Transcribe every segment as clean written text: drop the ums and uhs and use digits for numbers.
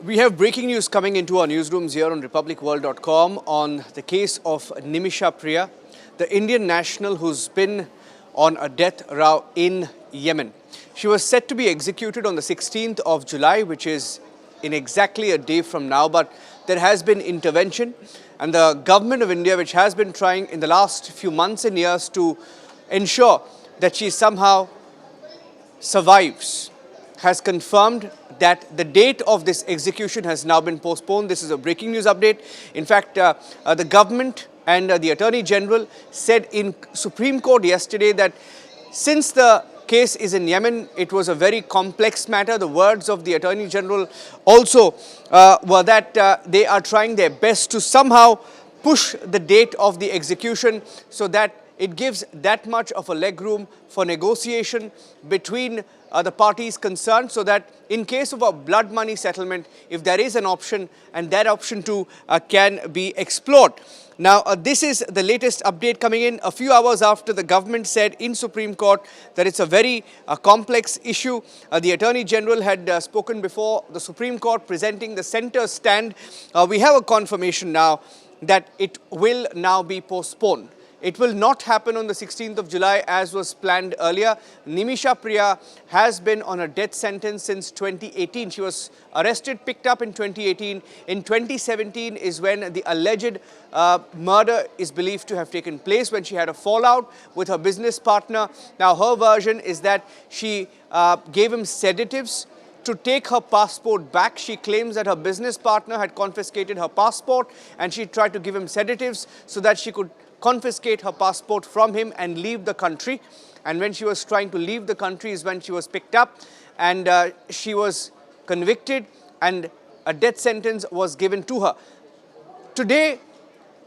We have breaking news coming into our newsrooms here on republicworld.com on the case of Nimisha Priya, the Indian national who's been on a death row in Yemen. She was set to be executed on the 16th of July, which is in exactly a day from now, but there has been intervention, and the government of India, which has been trying in the last few months and years to ensure that she somehow survives, has confirmed that the date of this execution has now been postponed. This is a breaking news update. In fact, the government and the Attorney General said in Supreme Court yesterday that since the case is in Yemen, it was a very complex matter. The words of the Attorney General also were that they are trying their best to somehow push the date of the execution so that it gives that much of a leg room for negotiation between the parties concerned, so that in case of a blood money settlement, if there is an option, and that option too can be explored. Now, this is the latest update coming in a few hours after the government said in Supreme Court that it's a very complex issue. The Attorney General had spoken before the Supreme Court presenting the centre stand. We have a confirmation now that it will now be postponed. It will not happen on the 16th of July as was planned earlier. Nimisha Priya has been on a death sentence since 2018. She was arrested, picked up in 2018. In 2017 is when the alleged murder is believed to have taken place, when she had a fallout with her business partner. Now, her version is that she gave him sedatives to take her passport back. She claims that her business partner had confiscated her passport and she tried to give him sedatives so that she could confiscate her passport from him and leave the country. And when she was trying to leave the country is when she was picked up and she was convicted and a death sentence was given to her. Today,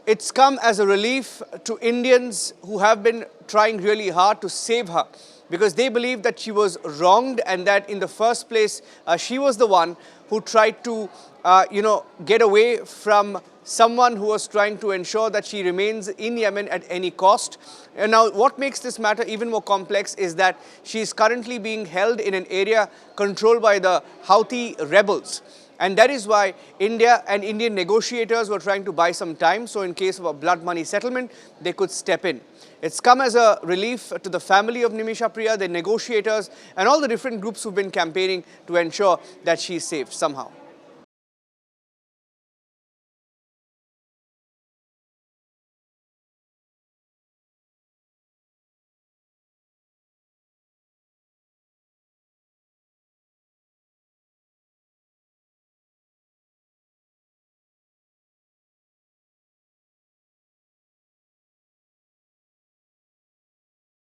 it's come as a relief to Indians who have been trying really hard to save her, because they believe that she was wronged and that in the first place, she was the one who tried to, get away from someone who was trying to ensure that she remains in Yemen at any cost. And now, what makes this matter even more complex is that she is currently being held in an area controlled by the Houthi rebels. And that is why India and Indian negotiators were trying to buy some time, so in case of a blood money settlement, they could step in. It's come as a relief to the family of Nimisha Priya, the negotiators, and all the different groups who've been campaigning to ensure that she is safe somehow.